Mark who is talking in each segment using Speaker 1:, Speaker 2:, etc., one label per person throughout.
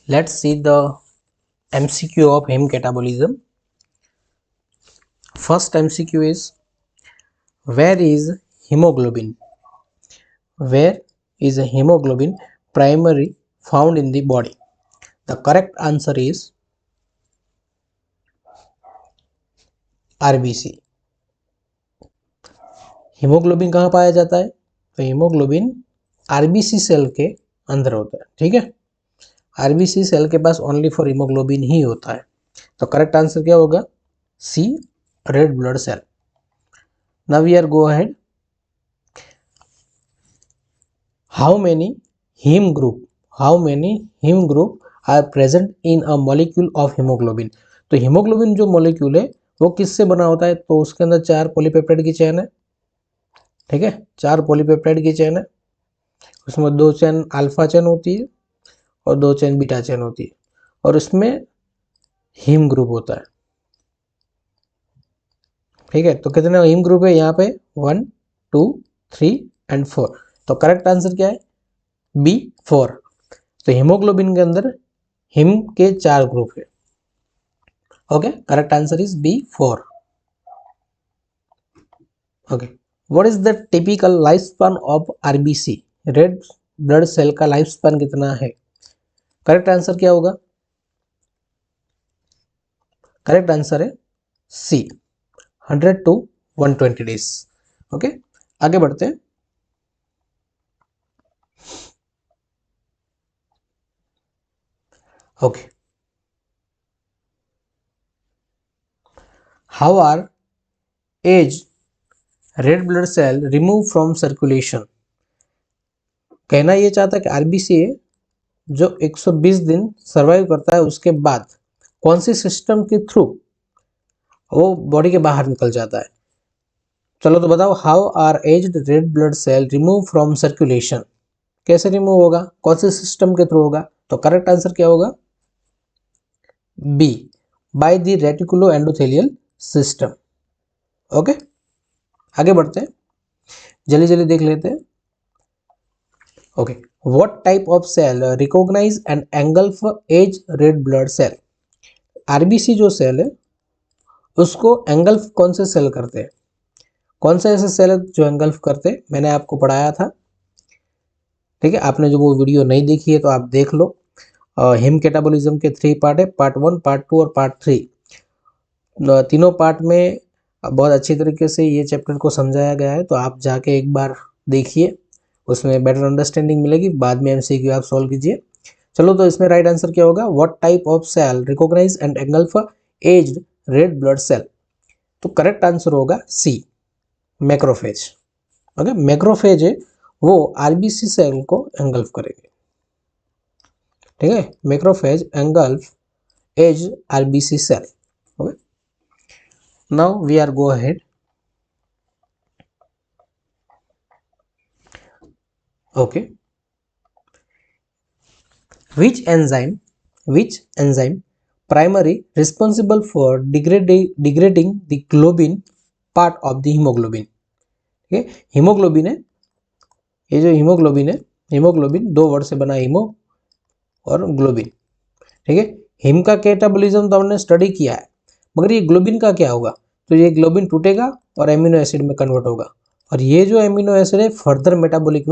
Speaker 1: Let's see the MCQ of heme catabolism. First MCQ is, where is hemoglobin? Where is a hemoglobin primary found in the body? The correct answer is RBC. Haemoglobin कहाँ पाया जाता है? तो haemoglobin RBC cell के अंदर होता है. ठीक है, आरबीसी सेल के पास ओनली फॉर हीमोग्लोबिन ही होता है. तो करेक्ट आंसर क्या होगा? C, red blood cell. Now we are go ahead. How many haem group are present in a molecule of haemoglobin? तो हीमोग्लोबिन जो मॉलिक्यूल है वो किससे बना होता है? तो उसके अंदर 4 पॉलीपेप्टाइड की चेन है. ठीक है, 4 पॉलीपेप्टाइड की चेन है. उसमें 2 चेन अल्फा चेन होती है और 2 चेन बीटा चेन होती है, और इसमें हीम ग्रुप होता है. ठीक है, तो कितने हीम ग्रुप है यहाँ पे? 1, 2, 3 एंड 4. तो करेक्ट आंसर क्या है? बी, 4. तो हीमोग्लोबिन के अंदर हिम के 4 ग्रुप है. Okay, correct answer is B, 4. Okay, what is the typical life span of RBC? Red blood cell का लाइफ स्पैन कितना है? करेक्ट आंसर क्या होगा? करेक्ट आंसर है सी, 100 to 120 डेज. ओके, आगे बढ़ते हैं. Okay, how are age red blood cell remove from circulation? कहना ये चाहता है कि आरबीसी जो 120 दिन सर्वाइव करता है उसके बाद कौन सी सिस्टम के थ्रू वो बॉडी के बाहर निकल जाता है. चलो तो बताओ, how are aged red blood cell remove from circulation? कैसे रिमूव होगा? कौन से सिस्टम के थ्रू होगा? तो करेक्ट आंसर क्या होगा? B, by the reticuloendothelial system. Okay, आगे बढ़ते हैं, जल्दी जल्दी देख लेते हैं. Okay, what type of cell recognise and engulf age red blood cell? RBC जो सेल है उसको एंगल्फ कौन से सेल करते हैं? कौन से ऐसे सेल जो एंगल्फ करते हैं? मैंने आपको पढ़ाया था. ठीक है, आपने जो वो वीडियो नहीं देखी है तो आप देख लो. हिम कैटाबॉलिज्म के 3 पार्ट है, पार्ट 1, पार्ट 2 और पार्ट 3. तीनों पार्ट में बहुत अच्छी तरीके से ये चैप्टर को समझाया गया है, तो आप जाके एक बार देखिए, उसमें बेटर अंडरस्टैंडिंग मिलेगी. बाद में एमसीक्यू आप सॉल्व कीजिए. चलो, तो इसमें राइट आंसर क्या होगा? What type of cell recognise and engulf aged red blood cell? तो करेक्ट आंसर होगा सी, मैक्रोफेज. ओके, मैक्रोफेज है वो आरबीसी सेल को एंगल्फ करेंगे. ठीक है, macrophage engulf age RBC cell. Okay, now we are go ahead. Okay, which enzyme primary responsible for degrading the globin part of the hemoglobin? ठीक है, haemoglobin है, ये जो हीमोग्लोबिन है, हीमोग्लोबिन 2 वर्ड से बना, हीमो और ग्लोबिन. ठीक है, हिम का कैटाबॉलिज्म तो हमने स्टडी किया है, मगर ये ग्लोबिन का क्या होगा? तो ये ग्लोबिन टूटेगा और एमिनो एसिड में कन्वर्ट होगा, और ये जो एमिनो एसिड है फर्दर मेटाबॉलिक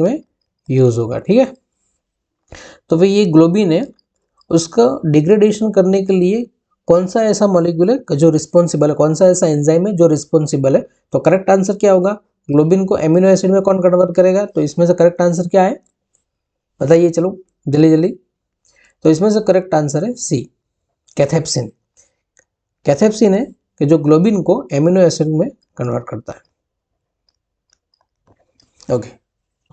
Speaker 1: में यूज होगा. ठीक है, तो भाई ये ग्लोबिन है, उसका डिग्रेडेशन करने के लिए कौन सा ऐसा मॉलिक्यूल है जो रिस्पॉन्सिबल है? कौन सा ऐसा एंजाइम है जो रिस्पॉन्सिबल है? तो करेक्ट आंसर क्या होगा? ग्लोबिन को एमिनो एसिड में कौन कन्वर्ट करेगा? तो इसमें से करेक्ट आंसर क्या है बताइए, चलो जल्दी जल्दी. तो इसमें से करेक्ट आंसर है सी, कैथेप्सिन. कैथेप्सिन है कि जो ग्लोबिन को एमिनो एसिड में कन्वर्ट करता है. ओके,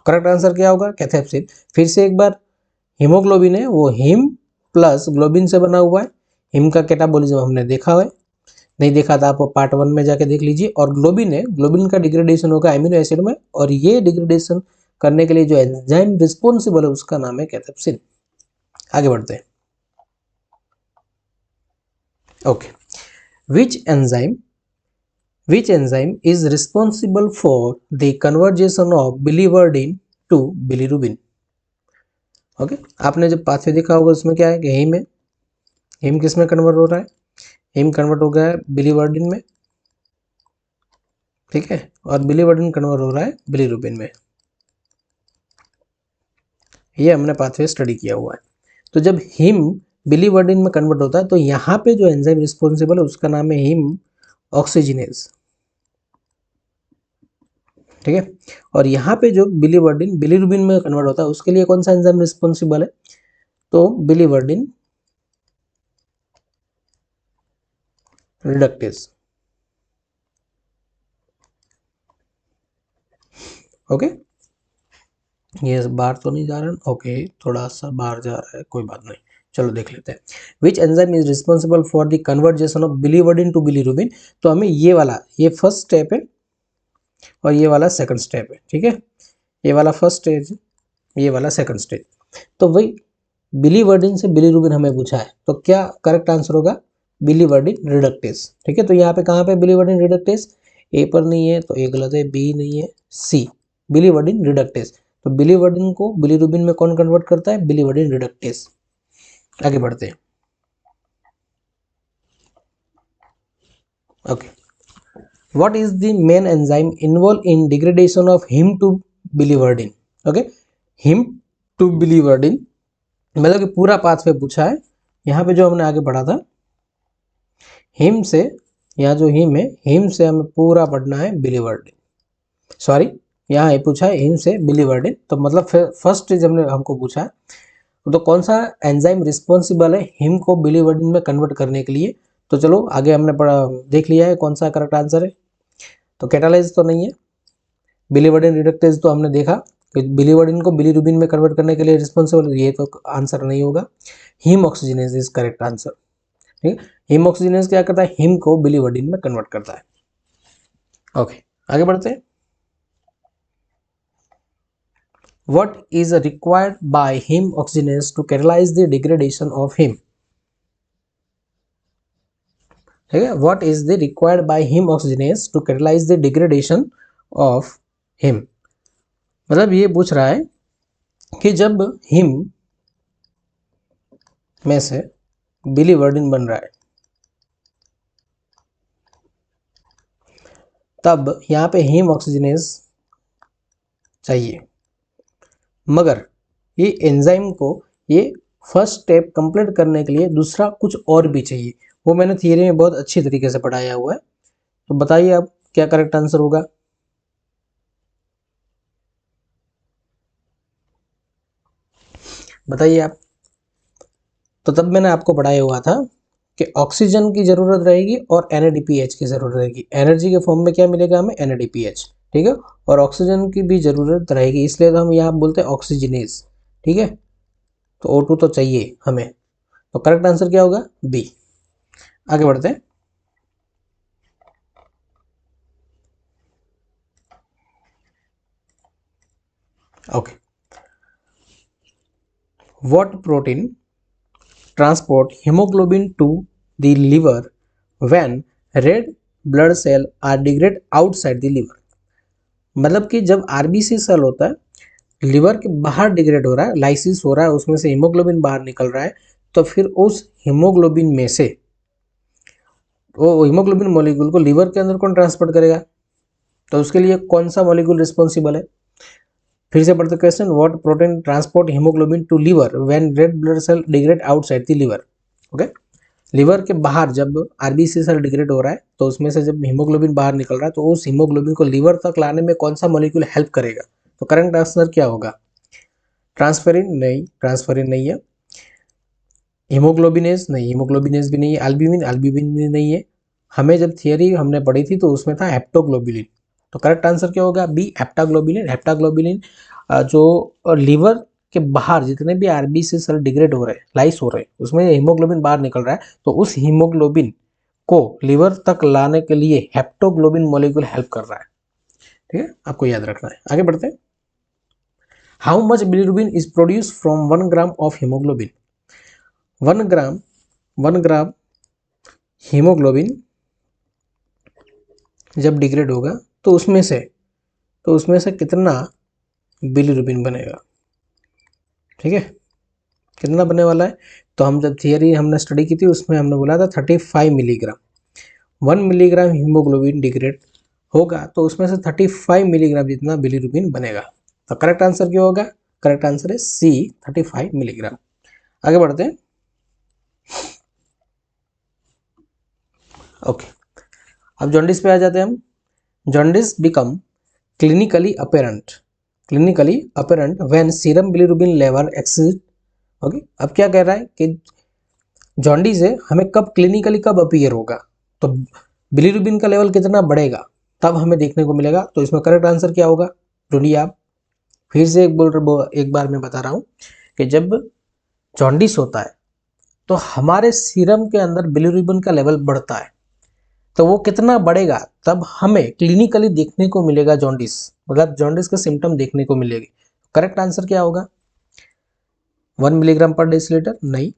Speaker 1: करेक्ट आंसर क्या होगा? कैथेप्सिन. फिर से एक बार, हीमोग्लोबिन है वो हिम प्लस ग्लोबिन से बना हुआ है. हिम का कैटाबॉलिज्म हमने देखा है, नहीं देखा था आप पार्ट 1 में जाके देख लीजिए. और ग्लोबिन है, ग्लोबिन का डिग्रेडेशन होगा एमिनो एसिड में, और ये डिग्रेडेशन करने के लिए जो एंजाइम रिस्पॉन्सिबल है उसका नाम है कैथेप्सिन. आगे बढ़ते हैं. Okay, which enzyme is responsible for the conversion of biliverdin to bilirubin? Okay, आपने जब पाथवे देखा होगा उसमें क्या है कि हीम है, हीम किस में कन्वर्ट हो रहा है, हीम कन्वर्ट हो गया है बिलीवर्डिन में, ठीक है, और बिलीवर्डिन कन्वर्ट हो रहा है बिलीरुबिन में। ये हमने पाथवे स्टडी किया हुआ है। तो जब हीम बिलीवर्डिन में कन्वर्ट होता है तो यहाँ पे जो एंजाइम रिस्पॉन्सिबल है उसका नाम है हीम ऑक्सीजिनेज, ठीक है। और यहाँ पे जो बिलीवर्डिन बिलीरुबिन में कन्वर्ट होता है उसके लिए कौन सा एंजाइम रिस्पॉन्सिबल है, तो बिलीवर्डिन रिडक्टेज। ओके, ये बाहर तो नहीं जा रहा है, ओके थोड़ा सा बाहर जा रहा है, कोई बात नहीं, चलो देख लेते हैं। Which enzyme is responsible for the conversion of biliverdin to bilirubin. तो हमें ये वाला, ये फर्स्ट स्टेप है और ये वाला सेकंड स्टेप है, ठीक है, ये वाला फर्स्ट स्टेज, ये वाला सेकंड स्टेज। तो वही बिलीवर्डिन से बिलीरुबिन हमें पूछा है, तो क्या करेक्ट आंसर होगा बिलीवर्डिन रिडक्टेज, ठीक है। तो यहाँ पे कहाँ पे बिलीवर्डिन रिडक्टेज, ए पर नहीं है तो ए गलत है, बी नहीं है, सी बिलीवर्डिन रिडक्टेज। तो बिलीवर्डिन को बिलीरुबिन में कौन कन्वर्ट करता है, बिलीवर्डिन रिडक्टेज। आगे बढ़ते हैं। Okay, what is the main enzyme involve in degradation of haem to biliverdin. Okay, haem to biliverdin मतलब कि पूरा पाथवे पूछा है। यहाँ पे जो हमने आगे पढ़ा था हिम से, यहाँ जो हिम है, हिम से हमें पूरा पढ़ना है बिलीवर्डिन, सॉरी यहाँ ये पूछा है हिम से बिलीवर्डिन, तो मतलब फर्स्ट स्टेज हमने हमको पूछा है तो कौन सा एंजाइम रिस्पॉन्सिबल है हिम को बिलीवर्डिन में कन्वर्ट करने के लिए। तो चलो आगे हमने पढ़ा, देख लिया है कौन सा करेक्ट आंसर है। तो कैटालाइज तो नहीं है, बिलीवर्डिन रिडक्टेज तो हमने देखा कि बिलीवर्डिन को बिलीरुबिन में कन्वर्ट करने के लिए रिस्पॉन्सिबल, ये तो आंसर नहीं होगा। Haem oxygenase is correct answer, ठीक है। हीम ऑक्सीजनेज क्या करता है, हिम को बिलीवर्डिन में कन्वर्ट करता है। ओके, आगे बढ़ते हैं। What is required by heme oxygenase to catalyze the degradation of heme, ठीक है। What is the required by heme oxygenase to catalyze the degradation of heme, मतलब ये पूछ रहा है कि जब हिम में से बिलीवर्डिन बन रहा है तब यहाँ पे हीम ऑक्सीजनेज चाहिए, मगर ये एंजाइम को ये फर्स्ट स्टेप कंप्लीट करने के लिए दूसरा कुछ और भी चाहिए, वो मैंने थियरी में बहुत अच्छी तरीके से पढ़ाया हुआ है। तो बताइए अब क्या करेक्ट आंसर होगा। बताइए आप। तो तब मैंने आपको पढ़ाया हुआ था कि ऑक्सीजन की ज़रूरत रहेगी और NADPH की ज़रूरत रहेगी, एनर्जी के फॉर्म में क्या मिलेगा हमें, NADPH, ठीक है, और ऑक्सीजन की भी ज़रूरत रहेगी, इसलिए तो हम यहाँ बोलते हैं ऑक्सीजनेज, ठीक है। तो O2 तो चाहिए हमें, तो करेक्ट आंसर क्या होगा, बी। आगे बढ़ते हैं। Okay, what protein transport haemoglobin to the liver when red blood cell are degrade outside the liver, मतलब कि जब RBC सेल होता है लिवर के बाहर डिग्रेड हो रहा है, लाइसिस हो रहा है, उसमें से हीमोग्लोबिन बाहर निकल रहा है, तो फिर उस हीमोग्लोबिन में से वो हीमोग्लोबिन मॉलिक्यूल को लिवर के अंदर कौन ट्रांसपोर्ट करेगा, तो उसके लिए कौन सा मॉलिक्यूल रिस्पॉन्सिबल है। फिर से पढ़ते question, what protein transport haemoglobin to liver when red blood cell degrade outside the liver. Okay, liver के बाहर जब RBC सेल डिग्रेड हो रहा है तो उसमें से जब हीमोग्लोबिन बाहर निकल रहा है तो उस हीमोग्लोबिन को लिवर तक लाने में कौन सा मॉलिक्यूल हेल्प करेगा, तो करेक्ट आंसर क्या होगा, ट्रांसफेरिन नहीं, ट्रांसफेरिन नहीं है, हीमोग्लोबिनेज नहीं, हीमोग्लोबिनेज भी नहीं है, अल्ब्यूमिन, अल्ब्यूमिन भी नहीं है। हमें जब थियरी हमने पढ़ी थी तो उसमें था हेप्टोग्लोबुलिन, तो करेक्ट आंसर क्या होगा, बी हेप्टाग्लोबुलिन। हेप्टाग्लोबुलिन जो लीवर के बाहर जितने भी RBC सेल डिग्रेड हो रहे हैं, लाइस हो रहे हैं, उसमें हीमोग्लोबिन बाहर निकल रहा है, तो उस हीमोग्लोबिन को लिवर तक लाने के लिए हेप्टोग्लोबिन मॉलिक्यूल हेल्प कर रहा है, ठीक है, आपको याद रखना है। आगे बढ़ते हैं। How much bilirubin is produce from 1 gram of haemoglobin. 1 gram haemoglobin जब डिग्रेड होगा तो उसमें से कितना बिलिरुबिन बनेगा, ठीक है। कितना बनने वाला है, तो हम जब थियरी हमने स्टडी की थी उसमें हमने बोला था 35 मिलीग्राम। 1 मिलीग्राम हीमोग्लोबिन डिग्रेड होगा तो उसमें से 35 मिलीग्राम जितना बिलीरुबिन बनेगा। तो करेक्ट आंसर क्या होगा? करेक्ट आंसर है सी, 35 मिलीग्राम। आगे बढ़ते हैं। ओके, अब जॉन्डिस पे आ जाते हैं हम। Jaundice become clinically apparent when serum bilirubin level exceed. Okay, अब क्या कह रहा है कि जॉन्डिस है हमें कब क्लिनिकली कब अपीयर होगा, तो बिलीरुबिन का लेवल कितना बढ़ेगा तब हमें देखने को मिलेगा। तो इसमें करेक्ट आंसर क्या होगा? ढूंढिए आप। फिर से एक बार मैं बता रहा हूँ कि जब जॉन्डिस होता है तो हमारे सीरम के अंदर बिलीरुबिन का लेवल बढ़ता है, तो वो कितना बढ़ेगा तब हमें क्लिनिकली देखने को मिलेगा जॉन्डिस, मतलब जॉन्डिस के सिम्टम देखने को मिलेगी। करेक्ट आंसर क्या होगा? 1 मिलीग्राम पर डेसीलीटर? नहीं।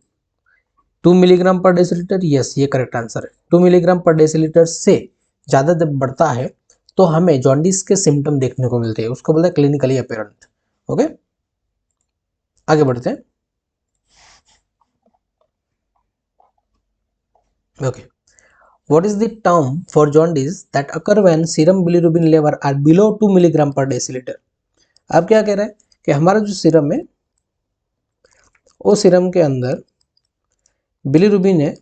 Speaker 1: 2 मिलीग्राम पर डेसीलीटर? यस, ये करेक्ट आंसर है। 2 मिलीग्राम पर डेसीलीटर से ज़्यादा जब बढ़ता है तो हमें जॉन्डिस के सिम्टम देखने को मिलते हैं, उसको बोलते हैं क्लिनिकली अपेरेंट। ओके, आगे बढ़ते हैं। Okay, what is the term for jaundice that occur when serum bilirubin level are below 2 milligram पर डेसीलीटर? अब क्या कह रहा है कि हमारा जो सीरम है वो सीरम के अंदर बिलीरुबिन है,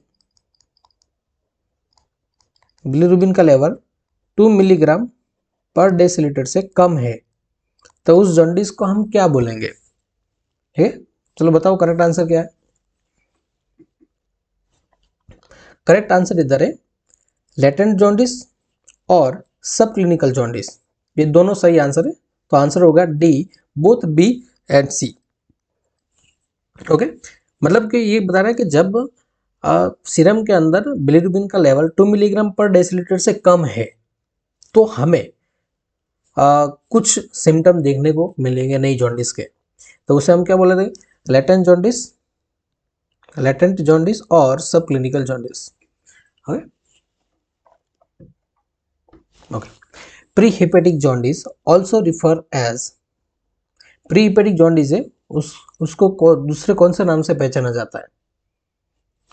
Speaker 1: बिलीरुबिन का लेवल 2 मिलीग्राम पर डेसीलीटर से कम है, तो उस जॉन्डिस को हम क्या बोलेंगे? ठीक है, चलो बताओ करेक्ट आंसर क्या है। करेक्ट आंसर इधर है लेटेंट जॉन्डिस और सब क्लिनिकल जॉन्डिस, ये दोनों सही आंसर है। तो आंसर होगा D, both B and C. Okay, मतलब कि ये बता रहा है कि जब सीरम के अंदर बिलीरुबिन का लेवल 2 मिलीग्राम पर डेसीलीटर से कम है तो हमें कुछ सिम्टम देखने को मिलेंगे नई जॉन्डिस के, तो उसे हम क्या बोले थे? लेटेंट जॉन्डिस और sub clinical jaundice. Okay okay, pre hepatic jaundice also refer as, pre hepatic jaundice है उसको दूसरे कौन से नाम से पहचाना जाता है,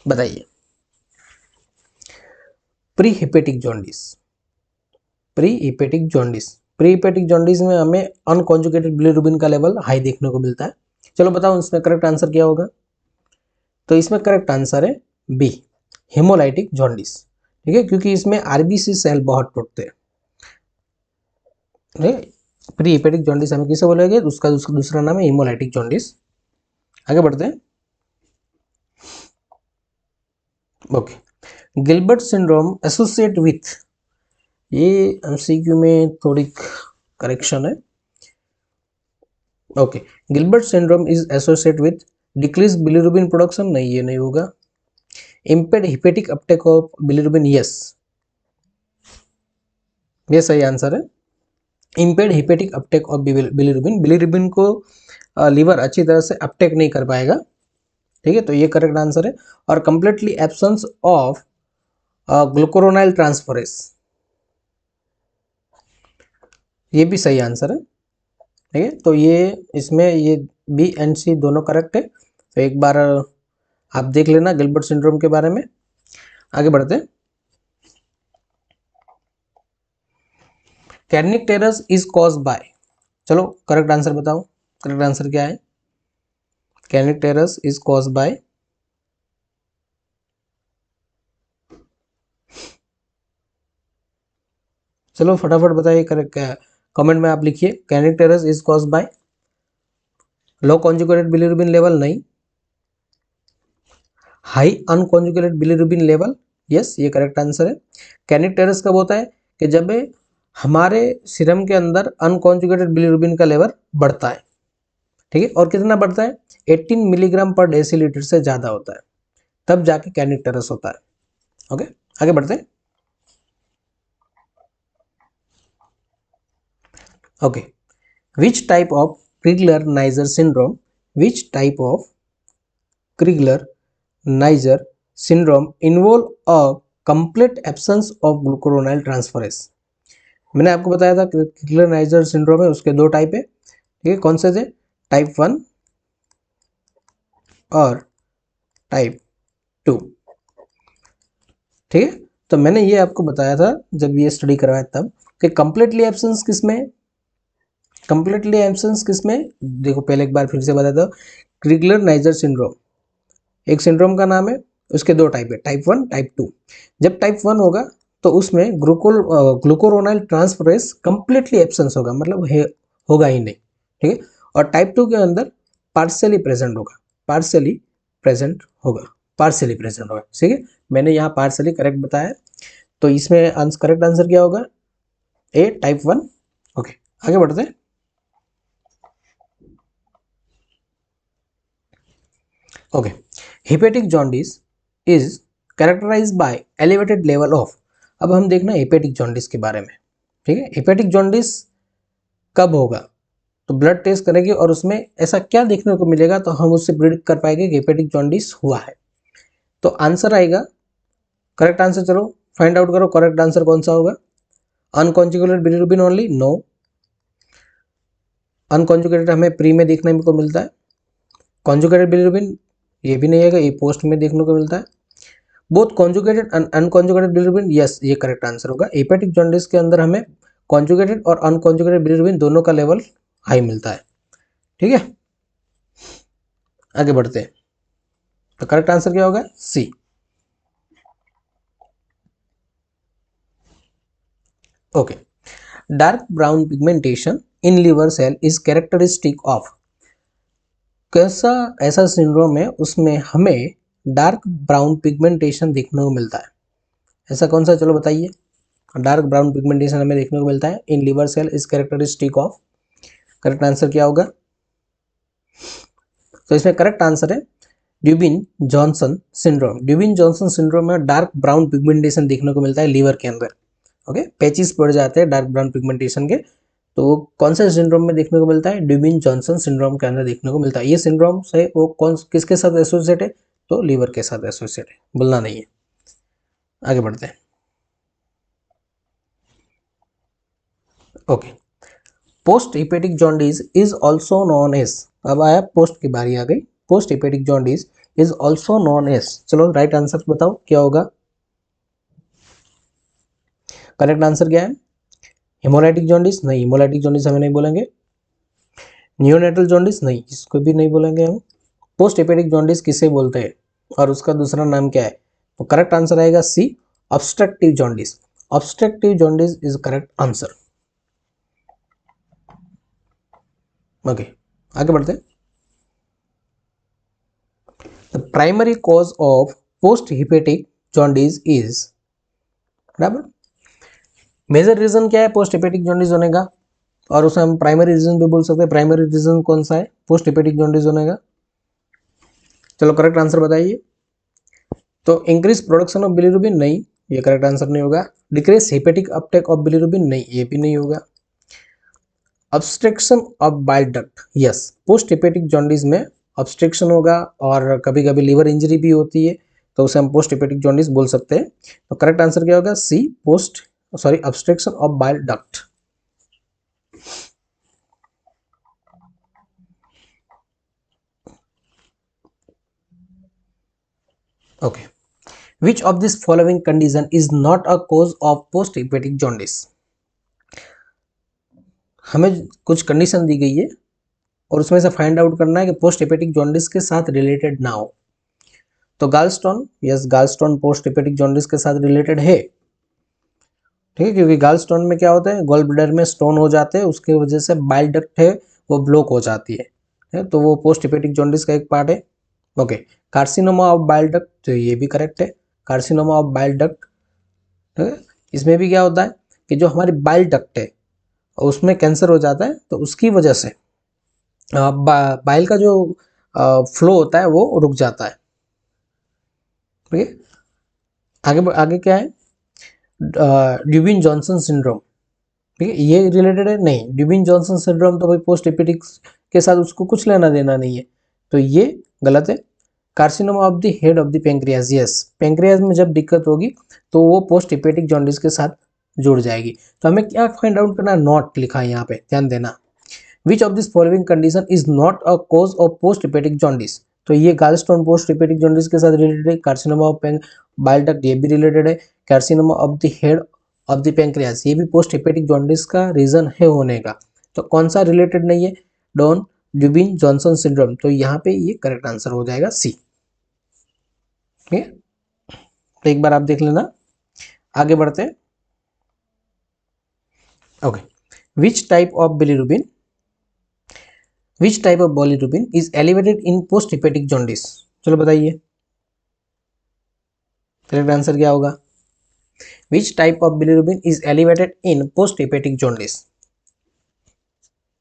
Speaker 1: बताइए। Pre hepatic jaundice, pre hepatic jaundice, pre hepatic jaundice में हमें अनकॉन्जुगेटेड बिलीरुबिन का लेवल हाई देखने को मिलता है। चलो बताओ इसमें करेक्ट आंसर क्या होगा? तो इसमें करेक्ट आंसर है बी, हेमोलाइटिक जॉन्डिस। ठीक है, क्योंकि इसमें आरबीसी सेल बहुत टूटते हैं। प्री हेपेटिक जॉन्डिस हमें किसे बोलेंगे? उसका दूसरा नाम है हेमोलाइटिक जॉन्डिस। आगे बढ़ते हैं। Okay, Gilbert syndrome associate with, ये एमसीक्यू में थोड़ी करेक्शन है। Okay, Gilbert syndrome is associate with decrease bilirubin production? नहीं, ये नहीं होगा। इम्पेड hepatic Uptake of bilirubin? Yes, ये सही आंसर है। इम्पेड hepatic Uptake of bilirubin, bilirubin को लीवर अच्छी तरह से अपटेक नहीं कर पाएगा। ठीक है, तो ये करेक्ट आंसर है। और completely absence of glucuronyl transferase, ये भी सही आंसर है। ठीक है, तो ये इसमें ये बी एंड सी दोनों करेक्ट है। तो एक बार आप देख लेना गिलबर्ट सिंड्रोम के बारे में। आगे बढ़ते हैं। Kernicterus is cause by, चलो करेक्ट आंसर बताओ, करेक्ट आंसर क्या है? Kernicterus is cause by, चलो फटाफट बताइए करेक्ट, कमेंट में आप लिखिए। Kernicterus is cause by low conjugated bilirubin level? नहीं। High unconjugated bilirubin level? Yes, ये करेक्ट आंसर है। कैर्निक टेरस कब होता है? कि जब हमारे सीरम के अंदर अनकॉन्जुगेटेड बिलीरुबिन का लेवल बढ़ता है। ठीक है, और कितना बढ़ता है? 18 मिलीग्राम पर डेसीलीटर से ज़्यादा होता है, तब जाके कैर्निक टेरस होता है। ओके, आगे बढ़ते हैं। Okay, which type of Crigler Najjar syndrome, which type of Crigler Najjar syndrome involve a complete absence of glucuronyl transferase? मैंने आपको बताया था क्रिगलर नाइजर सिंड्रोम है, उसके दो टाइप है। ठीक है, कौन से थे? टाइप 1 और टाइप 2। ठीक है, तो मैंने ये आपको बताया था जब ये स्टडी करवाया तब कि कंप्लीटली एब्सेंस किसमें, कंप्लीटली एब्सेंस किसमें, देखो पहले एक बार फिर से बता दो, क्रिगलर नाइजर सिंड्रोम एक सिंड्रोम का नाम है, उसके दो टाइप है, टाइप 1 टाइप 2। जब टाइप 1 होगा तो उसमें ग्लूकोरोनाइल ट्रांसफरेज कंप्लीटली एब्सेंस होगा, मतलब होगा ही नहीं। ठीक है, और टाइप 2 के अंदर पार्शियली प्रेजेंट होगा, पार्शियली प्रेजेंट होगा, पार्शियली प्रेजेंट होगा। ठीक है, मैंने यहाँ पार्शियली करेक्ट बताया, तो इसमें करेक्ट आंसर क्या होगा, ए टाइप 1। ओके, आगे बढ़ते हैं। Okay, hepatic jaundice is characterised by elevated level of, अब हम देखना हेपेटिक जॉन्डिस के बारे में। ठीक है, हेपेटिक जॉन्डिस कब होगा, तो ब्लड टेस्ट करेंगे और उसमें ऐसा क्या देखने को मिलेगा तो हम उससे प्रिडिक्ट कर पाएंगे कि हेपेटिक जॉन्डिस हुआ है। तो आंसर आएगा, करेक्ट आंसर चलो फाइंड आउट करो, करेक्ट आंसर कौन सा होगा, unconjugated bilirubin only, no. Unconjugated हमें प्री में देखने को मिलता है, कॉन्जुगेटेड बिलिरुबिन ये भी नहीं है, ये पोस्ट में देखने को मिलता है। Both conjugated and unconjugated bilirubin, yes ये करेक्ट आंसर होगा। हेपेटिक जॉन्डिस के अंदर हमें कॉन्जुगेटेड और अनकॉन्जुगेटेड बिलिरुबिन दोनों का लेवल हाई मिलता है। ठीक है, आगे बढ़ते हैं, तो करेक्ट आंसर क्या होगा, C. Okay, dark brown pigmentation in liver cell is characteristic of, कैसा ऐसा सिंड्रोम है उसमें हमें डार्क ब्राउन पिगमेंटेशन देखने को मिलता है, ऐसा कौन सा, चलो बताइए। डार्क ब्राउन पिगमेंटेशन हमें देखने को मिलता है in liver cell is characteristic of, correct answer क्या होगा, तो इसमें करेक्ट आंसर है Dubin Johnson syndrome. Dubin Johnson syndrome में डार्क ब्राउन पिगमेंटेशन देखने को मिलता है लीवर के अंदर। ओके, पैचेस पड़ जाते हैं डार्क ब्राउन पिगमेंटेशन के, तो वो कौन से सिंड्रोम में देखने को मिलता है, ड्यूबिन जॉनसन सिंड्रोम के अंदर देखने को मिलता है। ये सिंड्रोम से वो कौन किसके साथ एसोसिएट है, तो लीवर के साथ एसोसिएट है, भूलना नहीं है। आगे बढ़ते हैं। Okay, post hepatic jaundice is also known as, अब आया पोस्ट की बारी आ गई, post hepatic jaundice is also known as, चलो राइट आंसर बताओ क्या होगा, करेक्ट आंसर क्या है, हेमोलाइटिक जॉन्डिस, नहीं हेमोलाइटिक जॉन्डिस हमें नहीं बोलेंगे, नियोनेटल जॉन्डिस नहीं, इसको भी नहीं बोलेंगे हम। पोस्ट हेपेटिक जॉन्डिस किसे बोलते हैं और उसका दूसरा नाम क्या है, तो करेक्ट आंसर आएगा C, obstructive jaundice. Obstructive jaundice is correct answer. Okay, आगे बढ़ते हैं। The primary cause of post hepatic jaundice is, बराबर, मेजर रीजन क्या है पोस्ट हेपेटिक जॉन्डिस होने का, और उसे हम प्राइमरी रीजन भी बोल सकते हैं। प्राइमरी रीजन कौन सा है पोस्ट हेपेटिक जॉन्डिस होने का, चलो करेक्ट आंसर बताइए। तो इंक्रीज प्रोडक्शन ऑफ बिलिरुबिन, नहीं ये करेक्ट आंसर नहीं होगा। Decrease hepatic Uptake of bilirubin, नहीं ये भी नहीं होगा। Obstruction of bile duct, yes post hepatic jaundice में ऑब्स्ट्रक्शन होगा और कभी कभी लीवर इंजरी भी होती है, तो उसे हम पोस्ट हेपेटिक जॉन्डिस बोल सकते हैं। तो करेक्ट आंसर क्या होगा, C post obstruction of bile duct. Okay, which of this following condition is not a cause of post hepatic jaundice, हमें कुछ कंडीशन दी गई है और उसमें से फाइंड आउट करना है कि पोस्ट हेपेटिक जॉन्डिस के साथ रिलेटेड ना हो। तो गालस्टोन, यस गालस्टोन पोस्ट हेपेटिक जॉन्डिस के साथ रिलेटेड है। ठीक है, क्योंकि गालस्टोन में क्या होता है, गॉल ब्लैडर में स्टोन हो जाते हैं, उसकी वजह से बाइल डक्ट है वो ब्लॉक हो जाती है, तो वो पोस्ट हेपेटिक जॉन्डिस का एक पार्ट है। Okay, carcinoma of bile duct, तो ये भी करेक्ट है, कार्सिनोमा ऑफ बाइल डक्ट। ठीक है, इसमें भी क्या होता है कि जो हमारी बाइल डक्ट है उसमें कैंसर हो जाता है, तो उसकी वजह से बाइल का जो फ्लो होता है वो रुक जाता है। ठीक है, आगे आगे क्या है, ड्यूबिन जॉनसन सिंड्रोम। ठीक है, ये रिलेटेड है, नहीं ड्यूबिन जॉनसन सिंड्रोम तो भाई पोस्ट हेपेटिक के साथ उसको कुछ लेना देना नहीं है, तो ये गलत है। Carcinoma of the head of the pancreas, yes pancreas में जब दिक्कत होगी तो वो पोस्ट हेपेटिक जॉन्डिस के साथ जुड़ जाएगी। तो हमें क्या फाइंड आउट करना, नॉट लिखा है यहाँ पे, ध्यान देना। विच of this following condition is not a cause of post hepatic jaundice, तो ये गॉलस्टोन पोस्ट हेपेटिक जॉन्डिस के साथ रिलेटेड है। कार्सिनोमा ऑफ बाइल डक्ट ये भी रिलेटेड है। Carcinoma of the head of the pancreas ये भी पोस्ट हेपेटिक जॉन्डिस का रीजन है होने का। तो कौन सा रिलेटेड नहीं है? डॉन ड्यूबिन जॉनसन सिंड्रोम। तो यहाँ पे ये करेक्ट आंसर हो जाएगा सी। ठीक है, तो एक बार आप देख लेना। आगे बढ़ते हैं। Okay, which type of bilirubin is elevated in post hepatic jaundice? चलो बताइए, करेक्ट आंसर क्या होगा? विच type of bilirubin is elevated in post hepatic jaundice?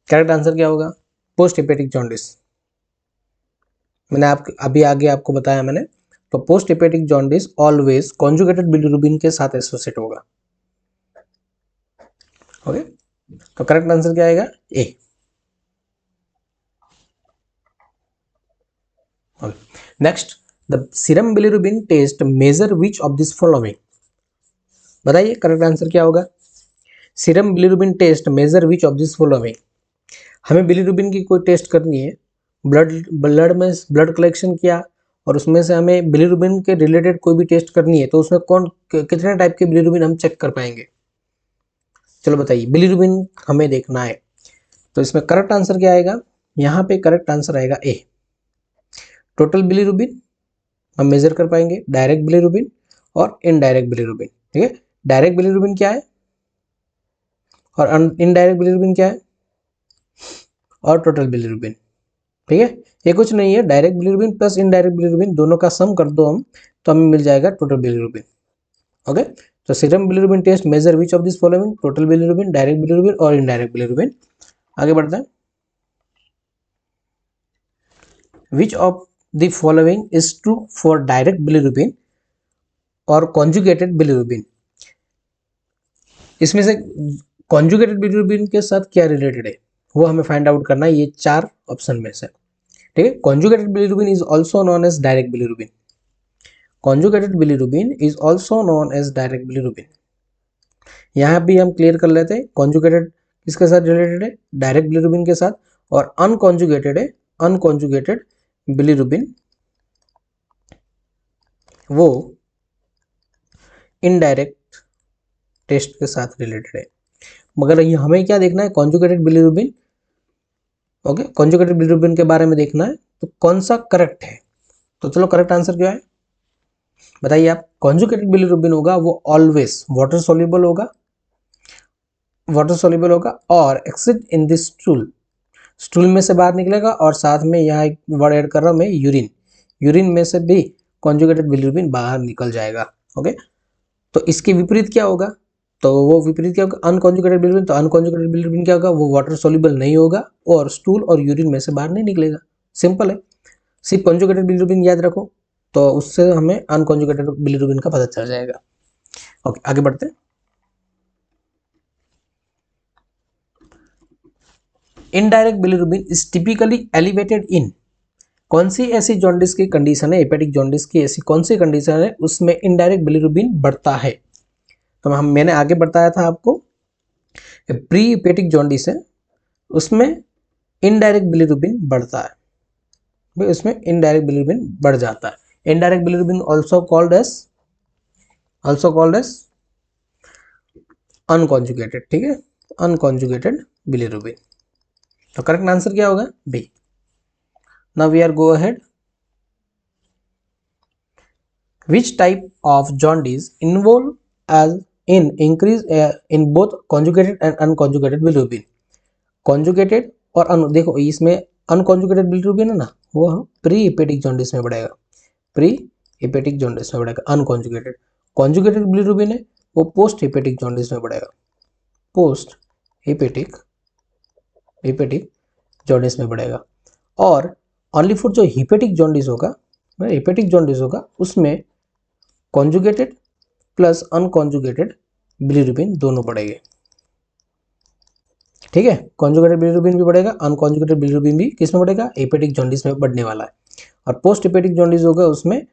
Speaker 1: Correct answer क्या होगा? Post hepatic jaundice. मैंने अभी आगे आपको बताया मैंने, तो post hepatic jaundice always conjugated bilirubin के साथ एसोसिएट होगा। ओके, तो करेक्ट आंसर क्या आएगा? A. Next, the serum bilirubin test measure which of this following? बताइए करेक्ट आंसर क्या होगा? Serum bilirubin test measure which of this following? हमें बिलिरुबिन की कोई टेस्ट करनी है, ब्लड में ब्लड कलेक्शन किया और उसमें से हमें बिलिरुबिन के रिलेटेड कोई भी टेस्ट करनी है, तो उसमें कितने टाइप के बिलिरुबिन हम चेक कर पाएंगे? चलो बताइए, बिलिरुबिन हमें देखना है, तो इसमें करेक्ट आंसर क्या आएगा? यहाँ पे करेक्ट आंसर आएगा ए। टोटल बिलिरुबिन हम मेजर कर पाएंगे, डायरेक्ट बिलिरुबिन और इनडायरेक्ट बिलिरुबिन। ठीक है, डायरेक्ट बिलिरुबिन क्या है और इनडायरेक्ट बिलिरुबिन क्या है, और टोटल बिलिरुबिन। ठीक है, ये कुछ नहीं है, direct bilirubin plus indirect bilirubin दोनों का सम कर दो हम, तो हमें मिल जाएगा टोटल बिलिरुबिन। ओके, तो serum bilirubin test measure which of this following? Total bilirubin, direct bilirubin और इनडायरेक्ट बिलिरुबिन। आगे बढ़ते हैं। Which of the following is true for direct bilirubin और कॉन्जुगेटेड बिलिरुबिन? इसमें से कॉन्जुगेटेड बिलिरुबिन के साथ क्या रिलेटेड है वो हमें फाइंड आउट करना है, ये 4 ऑप्शन में से। ठीक है, conjugated bilirubin is also known as direct bilirubin. Conjugated bilirubin is also known as direct bilirubin. यहाँ भी हम क्लियर कर लेते हैं, कॉन्जुगेटेड किसके साथ रिलेटेड है? डायरेक्ट बिलिरुबिन के साथ, और अनकॉन्जुगेटेड है, अनकॉन्जुगेटेड बिलिरुबिन वो इनडायरेक्ट टेस्ट के साथ रिलेटेड है। मगर ये हमें क्या देखना है? Conjugated bilirubin. Okay, conjugated bilirubin के बारे में देखना है, तो कौन सा करेक्ट है? तो चलो करेक्ट आंसर क्या है बताइए आप? कॉन्जुगेटेड बिलिरुबिन होगा वो ऑलवेज वाटर सोल्यूबल होगा, और exit in this stool, stool में से बाहर निकलेगा, और साथ में यहाँ एक वर्ड ऐड कर रहा हूँ मैं, यूरिन, यूरिन में से भी कॉन्जुगेटेड बिलिरुबिन बाहर निकल जाएगा। ओके, तो इसके विपरीत क्या होगा? तो वो विपरीत क्या होगा? Unconjugated bilirubin. तो अनकॉन्जुगेटेड बिलिरुबिन क्या होगा? वो वाटर सोल्यूबल नहीं होगा और स्टूल और यूरिन में से बाहर नहीं निकलेगा। सिंपल है, सिर्फ कॉन्जुगेटेड बिलिरुबिन याद रखो, तो उससे हमें अनकॉन्जुगेटेड बिलिरुबिन का पता चल जाएगा। ओके, आगे बढ़ते हैं। Indirect bilirubin is typically elevated in? कौन सी ऐसी जॉन्डिस की कंडीशन है, हेपेटिक जॉन्डिस की ऐसी कौन सी कंडीशन है उसमें इनडायरेक्ट बिलिरुबिन बढ़ता है? तो मैंने आगे बताया था आपको, प्री हेपेटिक जॉन्डिस है उसमें इनडायरेक्ट बिलिरुबिन बढ़ता है, भाई उसमें इनडायरेक्ट बिलिरुबिन बढ़ जाता है। Indirect bilirubin also called as unconjugated. ठीक है, अनकॉन्जुगेटेड बिलिरुबिन। तो करेक्ट आंसर क्या होगा? B. Now we are go ahead. Which type of jaundice involve as in increase in both conjugated and unconjugated bilirubin? Conjugated और देखो इसमें unconjugated bilirubin है ना, वो प्री हेपेटिक जॉन्डिस में बढ़ेगा, प्री हेपेटिक जॉन्डिस में बढ़ेगा। अनकॉन्जुगेटेड, कॉन्जुगेटेड बिलिरुबिन है वो पोस्ट हेपेटिक जॉन्डिस में बढ़ेगा, पोस्ट हेपेटिक जॉन्डिस में बढ़ेगा। और ओनली फॉर जो हेपेटिक जॉन्डिस होगा उसमें कॉन्जुगेटेड प्लस अनकॉन्जुगेटेड बिलिरुबिन दोनों बढ़ेंगे। ठीक है, कॉन्जुगेटेड बिलिरुबिन भी बढ़ेगा, अनकॉन्जुगेटेड बिलिरुबिन भी किस में बढ़ेगा? हेपेटिक जॉन्डिस में बढ़ने वाला है। और पोस्ट हेपेटिक जॉन्डिस होगा उसमें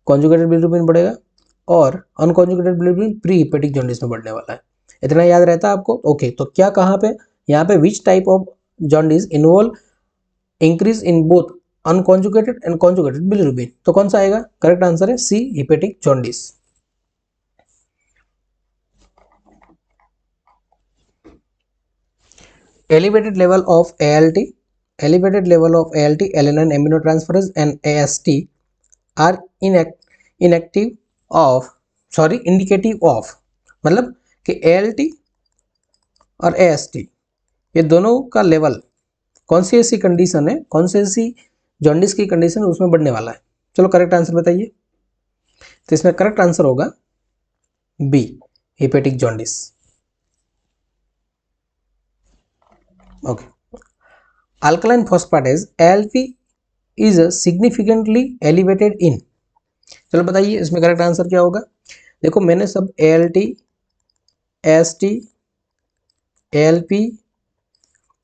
Speaker 1: कॉन्जुगेटेड बिलिरुबिन बढ़ेगा और unconjugated bilirubin pre hepatic jaundice में बढ़ने वाला है। इतना याद रहता है आपको? ओके, तो क्या कहाँ पे यहाँ पे which type of jaundice involve increase in both unconjugated and conjugated bilirubin. तो कौन सा आएगा? करेक्ट आंसर है C, hepatic jaundice. Elevated level of ALT, elevated level of ALT, alanine aminotransferase and AST are inactive of indicative of, मतलब कि ALT और AST ये दोनों का लेवल कौन सी ऐसी कंडीशन है, कौन सी ऐसी जॉन्डिस की कंडीशन है उसमें बढ़ने वाला है। चलो करेक्ट आंसर बताइए। तो इसमें करेक्ट आंसर होगा B, hepatic jaundice. Okay, alkaline phosphatase ALP is significantly elevated in. चलो बताइए इसमें करेक्ट आंसर क्या होगा। देखो मैंने सब ALT, AST, ALP,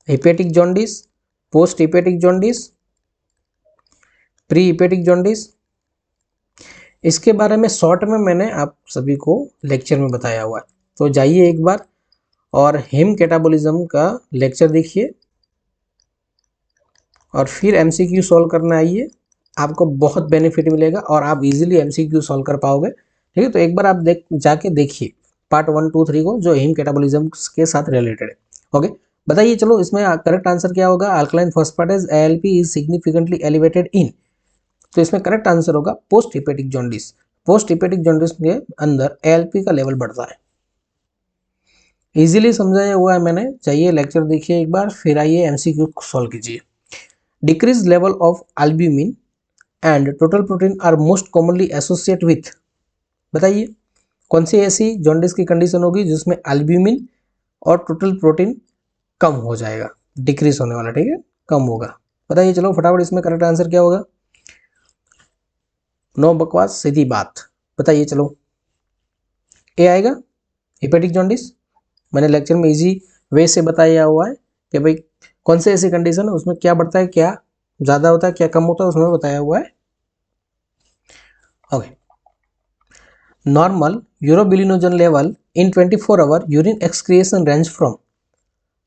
Speaker 1: hepatic jaundice, post hepatic jaundice, pre hepatic jaundice, इसके बारे में शॉर्ट में मैंने आप सभी को लेक्चर में बताया हुआ है। तो जाइए एक बार और हिम कैटाबॉलिज्म का लेक्चर देखिए और फिर MCQ सॉल्व करना आइए, आपको बहुत बेनिफिट मिलेगा और आप इजीली MCQ सॉल्व कर पाओगे। ठीक है, तो एक बार आप जाके देखिए पार्ट 1, 2, 3 को, जो हिम कैटाबॉलिज्म के साथ रिलेटेड है। ओके, बताइए चलो इसमें करेक्ट आंसर क्या होगा। Alkaline phosphatase ALP is significantly elevated in, तो इसमें करेक्ट आंसर होगा post hepatic jaundice. Post hepatic jaundice के अंदर ALP का लेवल बढ़ता है। इजीली समझाया हुआ है मैंने, चाहिए लेक्चर देखिए एक बार, फिर आइए MCQ सॉल्व कीजिए। Decrease level of albumin and total protein are most commonly associate with, बताइए कौन सी ऐसी जॉन्डिस की कंडीशन होगी जिसमें एल्ब्यूमिन और टोटल प्रोटीन कम हो जाएगा, डिक्रीज होने वाला, ठीक है, कम होगा। बताइए चलो फटाफट इसमें करेक्ट आंसर क्या होगा। नो बकवास, सीधी बात, बताइए चलो। ए आएगा, हिपेटिक जॉन्डिस। मैंने लेक्चर में इजी वे से बताया हुआ है कि भाई कौन से ऐसी कंडीशन है उसमें क्या बढ़ता है, क्या ज़्यादा होता है, क्या कम होता है, उसमें बताया हुआ है। Okay, normal urobilinogen level in 24 hour urine excretion range from,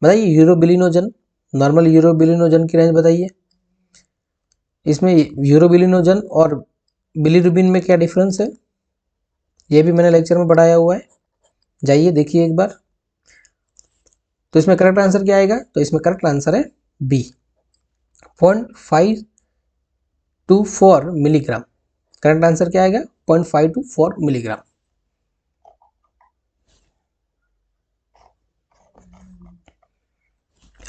Speaker 1: बताइए यूरोबिलिनोजन, नॉर्मल यूरोबिलिनोजन की रेंज बताइए। इसमें यूरोबिलिनोजन और बिलिरुबिन में क्या डिफरेंस है, ये भी मैंने लेक्चर में पढ़ाया हुआ है, जाइए देखिए एक बार। तो इसमें करेक्ट आंसर क्या आएगा, तो इसमें करेक्ट आंसर है बी, 0.524 मिलीग्राम। करेक्ट आंसर क्या आएगा, 0.524 milligram.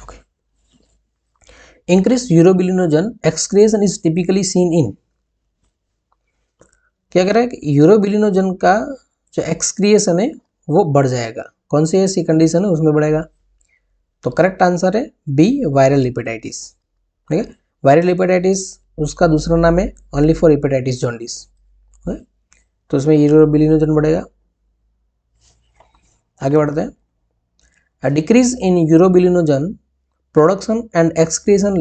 Speaker 1: Okay, increase urobilinogen excretion is typically seen in, क्या कह रहा है कि यूरोबिलिनोजन का जो एक्सक्रिएशन है वो बढ़ जाएगा, कौन सी ऐसी कंडीशन है उसमें बढ़ेगा। तो करेक्ट आंसर है बी, वायरल हेपेटाइटिस। ठीक है, वायरल हेपेटाइटिस उसका दूसरा नाम है ओनली फॉर हेपेटाइटिस जॉन्डिस, तो उसमें यूरोबिलिनोजन बढ़ेगा। आगे बढ़ते हैं। A decrease in urobilinogen production and excretion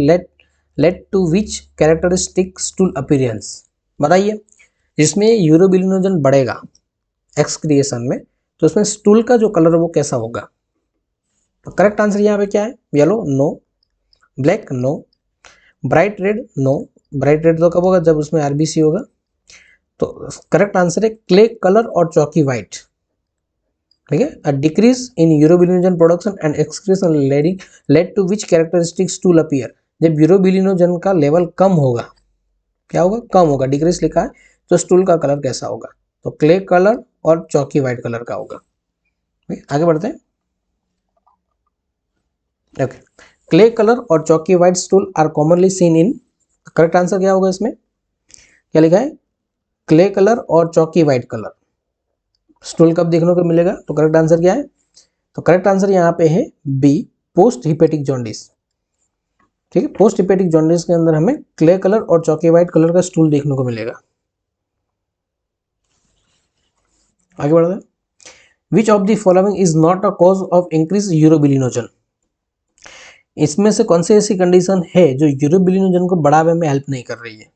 Speaker 1: lead to which characteristic stool appearance, बताइए जिसमें यूरोबिलिनोजन बढ़ेगा एक्सक्रिएशन में, तो उसमें स्टूल का जो कलर है वो कैसा होगा। तो करेक्ट आंसर यहाँ पे क्या है, yellow no, black no, bright red no. Bright red तो कब होगा, जब उसमें RBC होगा। तो करेक्ट आंसर है क्ले कलर और चॉकी वाइट। ठीक है, a decrease in urobilinogen production and excretion lead to which characteristic stool appear, जब यूरोबिलिनोजन का लेवल कम होगा, क्या होगा, कम होगा, डिक्रीज लिखा है, तो स्टूल का कलर कैसा होगा, तो क्ले कलर और चॉकी वाइट कलर का होगा। आगे बढ़ते हैं। ओके, क्ले कलर और chalky white stool are commonly seen in, correct answer क्या होगा, इसमें क्या लिखा है, क्ले कलर और चॉकी वाइट कलर स्टूल कब देखने को मिलेगा, तो करेक्ट आंसर क्या है, तो करेक्ट आंसर यहाँ पे है बी, पोस्ट हिपेटिक जॉन्डिस। ठीक है, पोस्ट हिपेटिक जॉन्डिस के अंदर हमें क्ले कलर और चॉकी वाइट कलर का स्टूल देखने को मिलेगा। आगे बढ़ते हैं। Which of the following is not a cause of increase urobilinogen, इसमें से कौन सी ऐसी कंडीशन है जो यूरोबिलिनोजन को बढ़ावे में हेल्प नहीं कर रही है।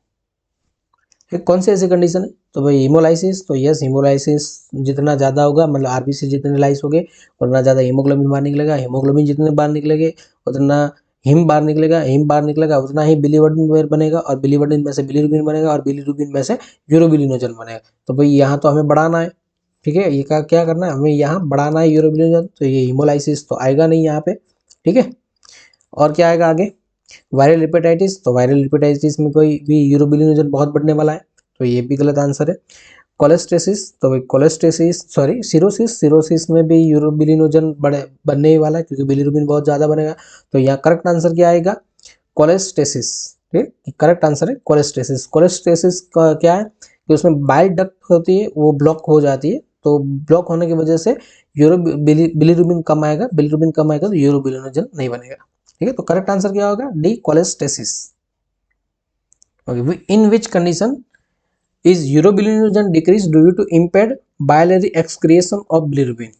Speaker 1: कौन सी ऐसी कंडीशन है, तो भाई हीमोलाइसिस, तो यस हीमोलाइसिस जितना ज़्यादा होगा, मतलब RBC जितने लाइस हो गए उतना ज़्यादा हीमोग्लोबिन बाहर निकलेगा, हीमोग्लोबिन जितने बाहर निकलेंगे उतना हिम बाहर निकलेगा, हिम बाहर निकलेगा, उतना ही बिलीवर्डिन बनेगा, और बिलीवर्डिन में से बिलीरुबिन बनेगा, और बिलीरुबिन में से यूरोबिलिनोजन बनेगा। तो भाई यहाँ तो हमें बढ़ाना है, ठीक है, ये क्या करना है, हमें यहाँ बढ़ाना है यूरोबिलिनोजन, तो ये हीमोलाइसिस तो आएगा नहीं यहाँ पे, ठीक है। और क्या आएगा आगे, वायरल हेपेटाइटिस, तो वायरल हेपेटाइटिस में कोई भी यूरोबिलिनोजन बहुत बढ़ने वाला है, तो ये भी गलत आंसर है। कोलेस्टेसिस, तो भाई कोलेस्टेसिस सॉरी सिरोसिस, सिरोसिस में भी यूरोबिलिनोजन बनने ही वाला है, क्योंकि बिलीरुबिन बहुत ज़्यादा बनेगा। तो यहाँ करेक्ट आंसर क्या आएगा, कोलेस्टेसिस, ठीक, करेक्ट आंसर है कोलेस्टेसिस। कोलेस्टेसिस का क्या है कि उसमें बाइल डक्ट होती है, वो ब्लॉक हो जाती है, तो ब्लॉक होने की वजह से बिलीरुबिन कम आएगा, बिलीरुबिन कम आएगा तो यूरोबिलिनोजन नहीं बनेगा, ठीक है। तो करेक्ट आंसर क्या होगा, D cholestasis. Okay, in which condition is urobilinogen decreased due to impaired biliary excretion of bilirubin?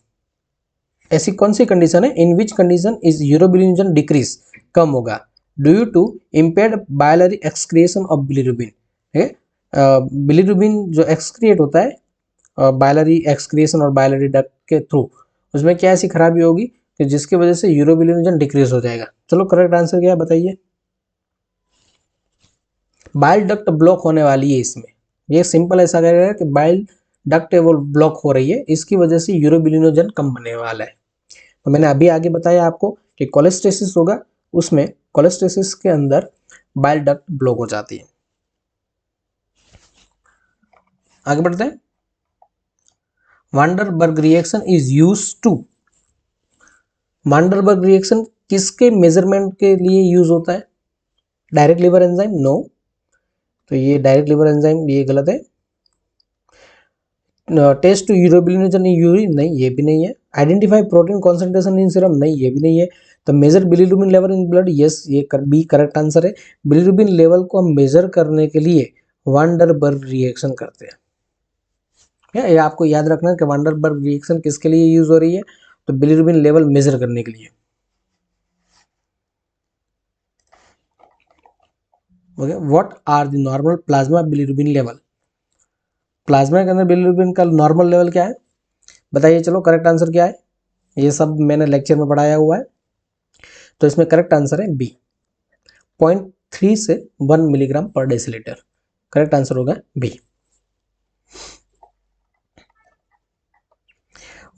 Speaker 1: ऐसी कौन सी कंडीशन है, in which condition is urobilinogen decrease, कम होगा, due to impaired biliary excretion of bilirubin, ठीक है। बिलीरुबिन जो excrete होता है बायलरी एक्सक्रिएशन और बायलरी डक्ट के थ्रू, उसमें क्या ऐसी खराबी होगी कि जिसकी वजह से यूरोबिलिनोजन डिक्रीज हो जाएगा। चलो करेक्ट आंसर क्या है बताइए, बाइल डक्ट ब्लॉक होने वाली है इसमें, ये सिंपल ऐसा करेगा कि बाइल डक्ट है वो ब्लॉक हो रही है, इसकी वजह से यूरोबिलिनोजन कम बनने वाला है। तो मैंने अभी आगे बताया आपको कि कोलेस्टेसिस होगा, उसमें कोलेस्टेसिस के अंदर बाइल डक्ट ब्लॉक हो जाती है। आगे बढ़ते हैं, van den Bergh reaction is used to, van den Bergh reaction किसके मेजरमेंट के लिए यूज होता है, डायरेक्ट लिवर एंजाइम, नो, तो ये डायरेक्ट लिवर एंजाइम ये गलत है। Test to urobilinogen in urine, नहीं ये भी नहीं है। Identify protein concentration in serum, नहीं ये भी नहीं है। तो measure bilirubin level in blood, yes ये बी करेक्ट आंसर है। बिलीरुबिन लेवल को हम मेजर करने के लिए वांडरबर्ग रिएक्शन करते हैं, ये आपको याद रखना है कि वांडरबर्ग रिएक्शन किसके लिए यूज हो रही है, तो बिलीरुबिन लेवल मेजर करने के लिए। Okay, what are the normal plasma bilirubin level, plasma के अंदर बिलीरुबिन का नॉर्मल लेवल क्या है बताइए, चलो करेक्ट आंसर क्या है, ये सब मैंने लेक्चर में पढ़ाया हुआ है। तो इसमें करेक्ट आंसर है बी, 0.3 से 1 मिलीग्राम पर डेसीलीटर, करेक्ट आंसर होगा B.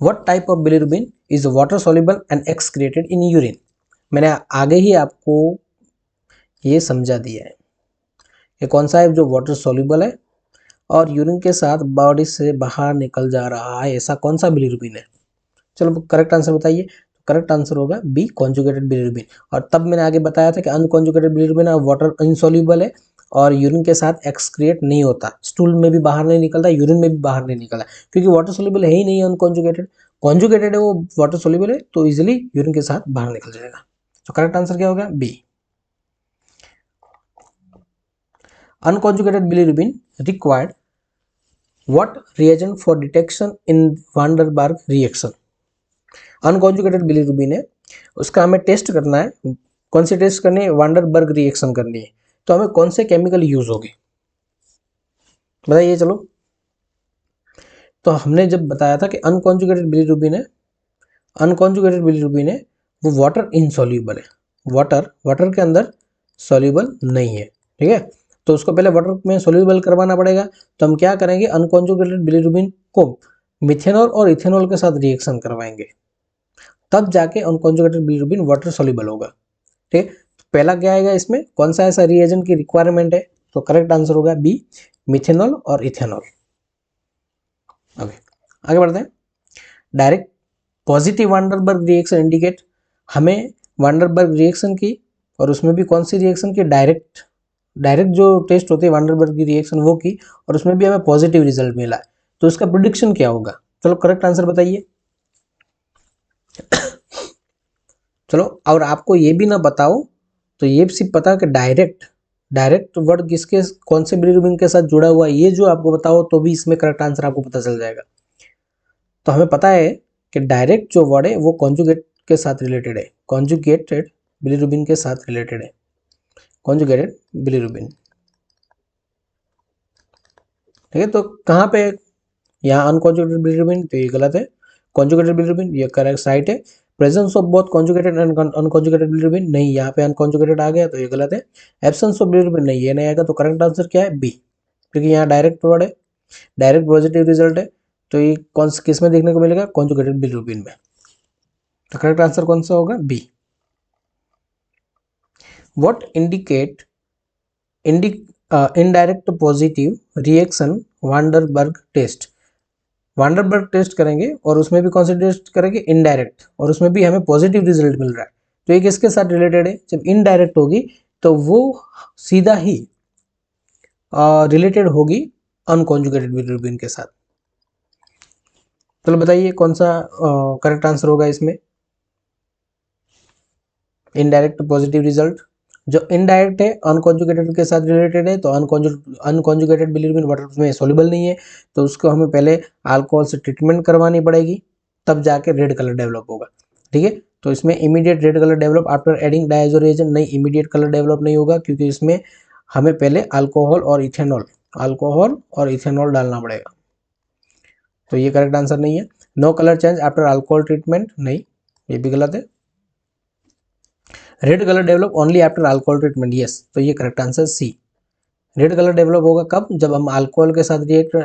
Speaker 1: What type of bilirubin is water soluble and excreted in urine, मैंने आगे ही आपको ये समझा दिया है कि कौन सा है जो वाटर सॉल्युबल है और यूरिन के साथ बॉडी से बाहर निकल जा रहा है, ऐसा कौन सा बिलीरुबिन है। चलो करेक्ट आंसर बताइए, करेक्ट आंसर होगा बी, कॉन्जुगेटेड बिलीरुबिन। और तब मैंने आगे बताया था कि अनकॉन्जुगेटेड बिलीरुबिन वाटर इनसॉल्युबल है और यूरिन के साथ एक्सक्रिएट नहीं होता, स्टूल में भी बाहर नहीं निकलता, यूरिन में भी बाहर नहीं निकलता, क्योंकि वाटर सोल्यूबल है ही नहीं अनकॉन्जुगेटेड, कॉन्जुगेटेड है वो वाटर सोल्यूबल है, तो इजिली यूरिन के साथ बाहर निकल जाएगा। तो करेक्ट आंसर क्या होगा B. Unconjugated bilirubin required what reagent for detection in van den Bergh reaction, unconjugated bilirubin है, उसका हमें टेस्ट करना है, कौन से टेस्ट करनी है, वांडरबर्ग रिएक्शन करनी है, तो हमें कौन से केमिकल यूज होगी बताइए चलो। तो हमने जब बताया था कि अनकॉन्जुगेटेड बिलीरुबिन है, अनकॉन्जुगेटेड बिलीरुबिन है वो वाटर इनसॉल्यूबल है, वाटर के अंदर सॉल्यूबल नहीं है, ठीक है। तो उसको पहले वाटर में सॉल्यूबल करवाना पड़ेगा, तो हम क्या करेंगे, अनकॉन्जुगेटेड बिलीरुबिन को मिथेनॉल और इथेनॉल के साथ रिएक्शन करवाएंगे, तब जाके अनकॉन्जुगेटेड बिलीरुबिन वाटर सॉल्यूबल होगा, ठीक है। पहला क्या आएगा इसमें, कौन सा ऐसा रिएजेंट की रिक्वायरमेंट है, तो करेक्ट आंसर होगा बी, मिथेनॉल और इथेनॉल। ओके, आगे बढ़ते हैं, डायरेक्ट पॉजिटिव वांडरबर्ग रिएक्शन इंडिकेट, हमें वांडरबर्ग रिएक्शन की, और उसमें भी कौन सी रिएक्शन की, डायरेक्ट जो टेस्ट होती है वांडरबर्ग की रिएक्शन वो की, और उसमें भी हमें पॉजिटिव रिजल्ट मिला है, तो उसका प्रिडिक्शन क्या होगा, चलो करेक्ट आंसर बताइए। चलो, और आपको ये भी ना बताओ तो ये सिर्फ पता कि डायरेक्ट वर्ड किसके कौन से बिलीरुबिन के साथ जुड़ा हुआ है, ये जो आपको बताओ तो भी इसमें करेक्ट आंसर आपको पता चल जाएगा। तो हमें पता है कि डायरेक्ट जो वर्ड है वो कॉन्जुगेट के साथ रिलेटेड है, कॉन्जुगेटेड बिलीरुबिन के साथ रिलेटेड है, कॉन्जुगेटेड बिलीरुबिन, ठीक है। तो कहाँ पे यहाँ अनकॉन्जुगेटेड बिलीरुबिन, तो ये गलत है, कॉन्जुगेटेड बिलीरुबिन ये करेक्ट साइट है, presence of both conjugated and unconjugated bilirubin, नहीं यहाँ पे अनकॉन्जुगेटेड आ गया तो ये गलत है। एब्सेंस ऑफ बिलिरुबिन, नहीं ये नहीं आएगा, तो करेक्ट आंसर क्या है बी, क्योंकि यहाँ डायरेक्ट वर्ड है, डायरेक्ट पॉजिटिव रिजल्ट है, तो ये कौन किस में देखने को मिलेगा, कॉन्जुगेटेड बिलिरुबिन में। तो करेक्ट आंसर कौन सा होगा, B. What indicate indirect positive reaction van den Bergh test. Van den Bergh test करेंगे और उसमें भी कौन से टेस्ट करेंगे, इनडायरेक्ट, और उसमें भी हमें पॉजिटिव रिजल्ट मिल रहा है, तो ये किसके साथ रिलेटेड है, जब इनडायरेक्ट होगी तो वो सीधा ही रिलेटेड होगी अनकॉन्जुगेटेड बिलिरुबिन के साथ। चलो बताइए कौन सा करेक्ट आंसर होगा इसमें, इनडायरेक्ट पॉजिटिव रिजल्ट। जो इनडायरेक्ट है अनकॉन्जुगेटेड के साथ रिलेटेड है, तो अनकॉन्जुगेटेड बिलिरुबिन वाटर में सोल्यूबल नहीं है, तो उसको हमें पहले अल्कोहल से ट्रीटमेंट करवानी पड़ेगी, तब जाके रेड कलर डेवलप होगा। ठीक है, तो इसमें immediate red colour develop after adding diazo reagent, नहीं इमीडिएट कलर डेवलप नहीं होगा, क्योंकि इसमें हमें पहले अल्कोहल और इथेनॉल डालना पड़ेगा, तो ये करेक्ट आंसर नहीं है। No colour change after alcohol treatment, नहीं ये भी गलत है। Red colour develop only after alcohol treatment, yes, तो ये correct answer C. Red colour develop होगा कब, जब हम अल्कोहल के साथ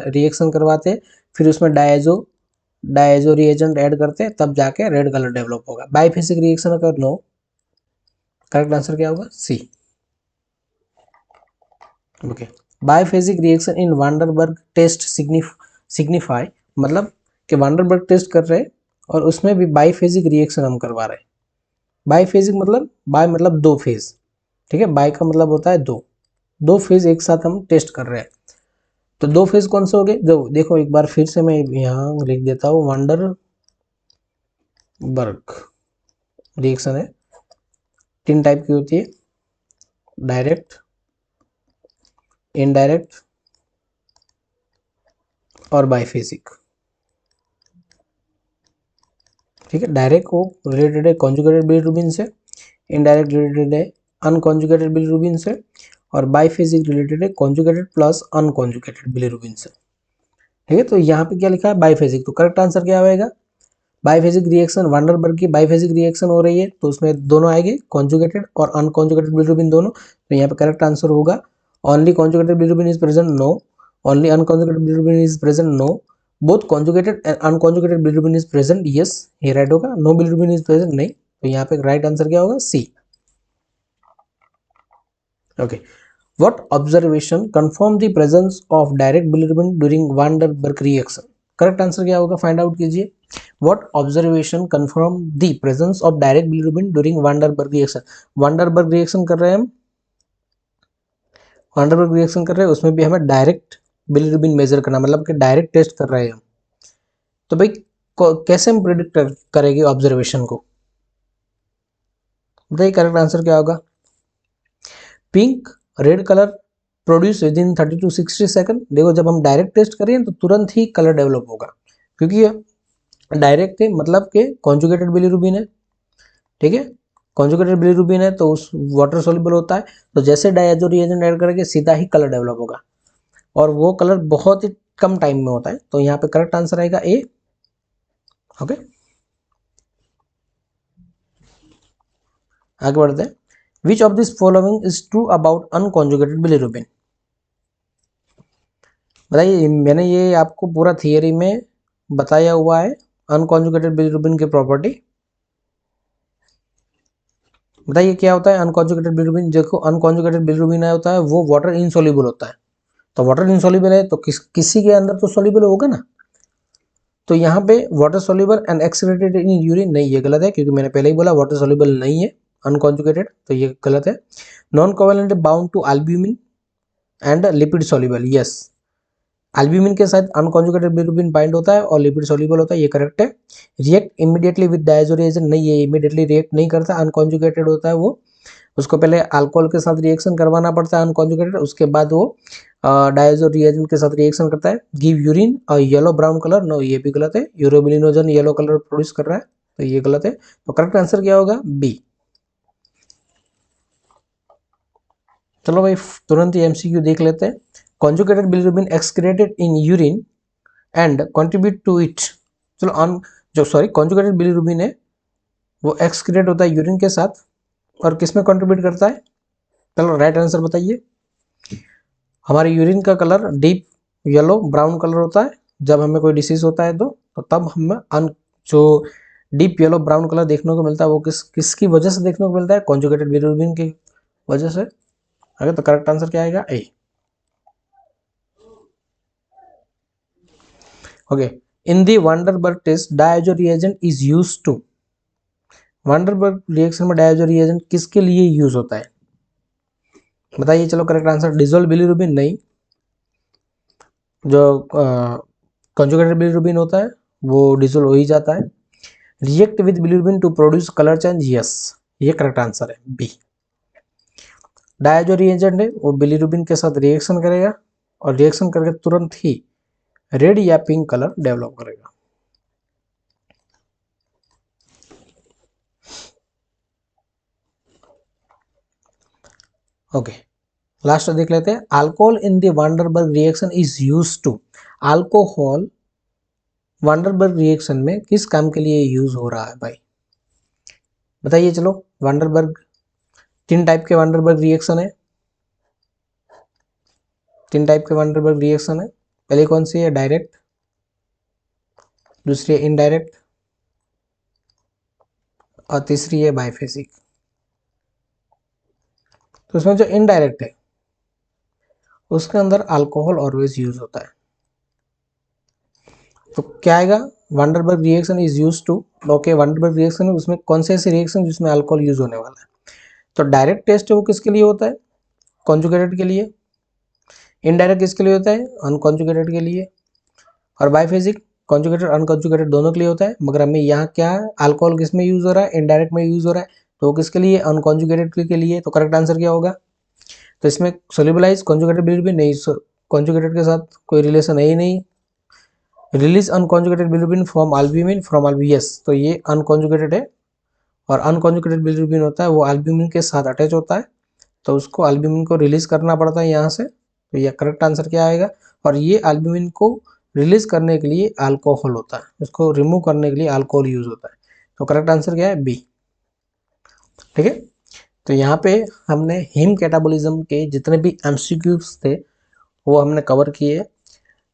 Speaker 1: रिएक्शन करवाते हैं, फिर उसमें डायजो रिएजेंट ऐड करते हैं, तब जाके रेड कलर डेवलप होगा। बाइफेसिक रिएक्शन अगर नो, करेक्ट आंसर क्या होगा, C. Okay, biphasic reaction in van den Bergh test signify, मतलब कि वांडरबर्ग टेस्ट कर रहे हैं और उसमें भी बाइफेसिक रिएक्शन हम करवा रहे हैं। बाइफेजिक मतलब, बाय मतलब दो फेज, ठीक है, बाय का मतलब होता है दो फेज एक साथ हम टेस्ट कर रहे हैं। तो दो फेज कौन से हो गए, जो देखो एक बार फिर से मैं यहाँ लिख देता हूँ, वांडरबर्ग रिएक्शन है, 3 टाइप की होती है, डायरेक्ट, इनडायरेक्ट और बाइफेजिक। ठीक है, डायरेक्ट को रिलेटेड है कॉन्जुगेटेड बिलिरुबिन से, इनडायरेक्ट रिलेटेड है अनकॉन्जुगेटेड बिलिरुबिन से, और बाइफेजिक रिलेटेड है कॉन्जुगेटेड प्लस अनकॉन्जुगेटेड बिलिरुबिन से। ठीक है, तो यहाँ पे क्या लिखा है, बाइफेजिक, तो करेक्ट आंसर क्या आएगा, बाइफेजिक रिएक्शन, वांडरबर्ग की बाइफेजिक रिएक्शन हो रही है, तो उसमें दोनों आएंगे, कॉन्जुगेटेड और अनकॉन्जुगेटेड बिलिरुबिन दोनों, तो यहाँ पे करेक्ट आंसर होगा only conjugated bilirubin is present, no, only unconjugated bilirubin is present, no, both conjugated and unconjugated bilirubin is present, yes, ये राइट होगा, नो बिलिरुबिन इज प्रेजेंट, नहीं, तो यहाँ पे राइट आंसर क्या होगा, C. Okay, what observation confirm the presence of direct bilirubin during Vanderburg reaction? Correct answer क्या होगा, फाइंड आउट कीजिए। what observation confirm the presence of direct bilirubin during Vanderburg reaction? Van den Bergh reaction कर रहे हैं हम, वांडरबर्ग reaction कर रहे हैं, उसमें भी हमें डायरेक्ट बिलिरुबिन मेजर करना, मतलब कि डायरेक्ट टेस्ट कर रहे हैं हम, तो भाई कैसे हम प्रिडिक्ट करेंगे ऑब्जर्वेशन को, बताइए करेक्ट आंसर क्या होगा। Pink red colour produce with in 30 to 60 second. देखो जब हम डायरेक्ट टेस्ट करें तो तुरंत ही कलर डेवलप होगा, क्योंकि ये डायरेक्ट है, मतलब कि कॉन्जुगेटेड बिलिरुबिन है। ठीक है, कॉन्जुगेटेड बिलिरुबिन है तो उस वाटर सोल्यूबल होता है, तो जैसे डायजो रिएजेंट ऐड करेंगे सीधा ही कलर डेवलप होगा, और वो कलर बहुत ही कम टाइम में होता है, तो यहाँ पे करेक्ट आंसर आएगा ए। ओके, आगे बढ़ते हैं। Which of this following is true about unconjugated bilirubin? बताइए, मैंने ये आपको पूरा थियरी में बताया हुआ है अनकॉन्जुगेटेड बिलिरुबिन की प्रॉपर्टी। बताइए क्या होता है अनकॉन्जुगेटेड बिलिरुबिन। देखो अनकॉन्जुगेटेड बिलिरुबिन होता है वो वाटर इनसॉल्युबल होता है, तो वाटर इनसॉल्युबल है तो किसी के अंदर तो सॉल्युबल होगा ना, तो यहाँ पे water soluble and excreted in urine, नहीं ये गलत है, क्योंकि मैंने पहले ही बोला वाटर सॉल्युबल नहीं है अनकॉन्जुगेटेड, तो ये गलत है। Non covalent bound to albumin and lipid soluble, yes, albumin के साथ अनकॉन्जुगेटेड बिलिरुबिन बाइंड होता है और लिपिड सॉल्युबल होता है, ये करेक्ट है। React immediately with diazo reagent, नहीं ये इमीडिएटली रिएक्ट नहीं करता, अनकॉन्जुगेटेड होता है वो, उसको पहले अल्कोहल के साथ रिएक्शन करवाना पड़ता है अनकॉन्जुगेटेड, उसके बाद वो डायजो रिएजेंट के साथ रिएक्शन करता है, give urine yellow brown colour, no ये भी गलत है, यूरोबिलिनोजन येलो कलर प्रोड्यूस कर रहा है, तो ये गलत है, तो करेक्ट आंसर क्या होगा, बी। चलो भाई तुरंत ही एमसीक्यू देख लेते हैं। Conjugated bilirubin excreted in urine and contribute to it, चलो कॉन्जुगेटेड बिलिरुबिन है वो एक्सक्रीट होता है यूरिन के साथ और किस में कंट्रीब्यूट करता है? चलो राइट आंसर बताइए। हमारे यूरिन का colour deep yellow brown colour होता है जब हमें कोई डिसीज होता है तो तब हमें जो डीप येलो ब्राउन कलर देखने को मिलता है वो किसकी वजह से देखने को मिलता है? कॉन्जुगेटेड बिलिरुबिन की वजह से। अगर तो करेक्ट आंसर क्या आएगा? A. Okay, in the van den Bergh test diazo reagent is used to. Van den Bergh reaction में डायजो रिएजेंट किसके लिए यूज होता है? बताइए। चलो करेक्ट आंसर डिजोल्व बिलिरुबिन नहीं, जो कंजुगेटेड बिलिरुबिन होता है वो डिजोल्व हो ही जाता है। React with bilirubin to produce colour change, yes, ये करेक्ट आंसर है बी। डायजो रिएजेंट है वो बिलिरुबिन के साथ रिएक्शन करेगा और रिएक्शन करके तुरंत ही रेड या पिंक कलर डेवलप करेगा। ओके, लास्ट देख लेते हैं। Alcohol in the van den Bergh reaction is used to. Alcohol van den Bergh reaction में किस काम के लिए यूज हो रहा है भाई? बताइए। चलो वांडरबर्ग, 3 टाइप के वांडरबर्ग रिएक्शन है। 3 टाइप के वांडरबर्ग रिएक्शन है। पहले कौन सी है? डायरेक्ट, दूसरी है इनडायरेक्ट और तीसरी है बाइफेसिक। तो इसमें जो इनडायरेक्ट है उसके अंदर अल्कोहल ऑलवेज यूज होता है। तो क्या आएगा? Van den Bergh reaction is use to. Okay, van den Bergh reaction है उसमें कौन से ऐसे रिएक्शन जिसमें अल्कोहल यूज होने वाला है? तो डायरेक्ट टेस्ट है वो किसके लिए होता है? कॉन्जुगेटेड के लिए। इनडायरेक्ट किसके लिए होता है? अनकॉन्जुगेटेड के लिए। और बाइफेजिक कॉन्जुगेटेड अनकॉन्जुगेटेड दोनों के लिए होता है। मगर हमें यहाँ क्या अल्कोहल किस में यूज हो रहा है? इनडायरेक्ट में यूज हो रहा है। तो वो किसके लिए? अनकॉन्जुगेटेड के लिए। तो करेक्ट आंसर क्या होगा? तो इसमें सोल्यूबलाइज कॉन्जुगेटेड बिलिरुबिन नहीं, कॉन्जुगेटेड के साथ कोई रिलेशन है ही नहीं। Release unconjugated bilirubin from albumin from एल्बियस, तो ये अनकॉन्जुगेटेड है और अनकॉन्जुगेटेड बिलिरुबिन होता है वो एल्ब्यूमिन के साथ अटैच होता है तो उसको एल्ब्यूमिन को रिलीज करना पड़ता है यहाँ से। तो ये करेक्ट आंसर क्या आएगा? और ये एल्ब्यूमिन को रिलीज करने के लिए अल्कोहल होता है, इसको रिमूव करने के लिए अल्कोहल यूज होता है। तो करेक्ट आंसर क्या है? बी। ठीक है, तो यहाँ पे हमने हीम कैटाबॉलिज्म के जितने भी एमसीक्यूज थे वो हमने कवर किए।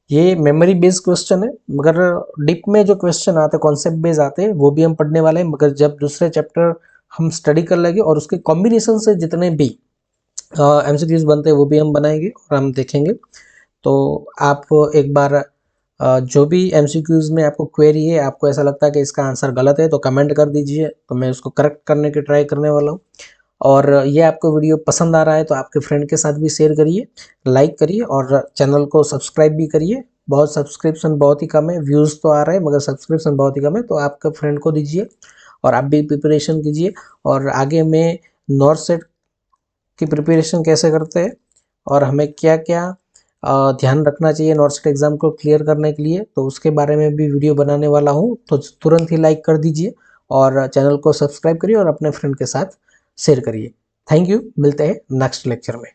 Speaker 1: ये मेमोरी बेस्ड क्वेश्चन है मगर डीप में जो क्वेश्चन आते कॉन्सेप्ट बेस्ड आते हैं वो भी हम पढ़ने वाले हैं, मगर जब दूसरे चैप्टर हम स्टडी कर लेंगे और उसके कॉम्बिनेशन से जितने भी एमसीक्यूज बनते हैं वो भी हम बनाएंगे और हम देखेंगे। तो आप एक बार जो भी एमसीक्यूज में आपको क्वेरी है, आपको ऐसा लगता है कि इसका आंसर गलत है तो कमेंट कर दीजिए, तो मैं उसको करेक्ट करने की ट्राई करने वाला हूँ। और ये आपको वीडियो पसंद आ रहा है तो आपके फ्रेंड के साथ भी शेयर करिए, लाइक करिए और चैनल को सब्सक्राइब भी करिए। बहुत सब्सक्रिप्शन बहुत ही कम है, व्यूज़ तो आ रहे हैं मगर सब्सक्रिप्शन बहुत ही कम है, तो आपके फ्रेंड को दीजिए और आप भी प्रिपरेशन कीजिए। और आगे में नॉर्थ सेट की प्रिपरेशन कैसे करते हैं और हमें क्या क्या ध्यान रखना चाहिए नॉर्थ सेट एग्ज़ाम को क्लियर करने के लिए, तो उसके बारे में भी वीडियो बनाने वाला हूँ। तो तुरंत ही लाइक कर दीजिए और चैनल को सब्सक्राइब करिए और अपने फ्रेंड के साथ शेयर करिए। थैंक यू, मिलते हैं नेक्स्ट लेक्चर में।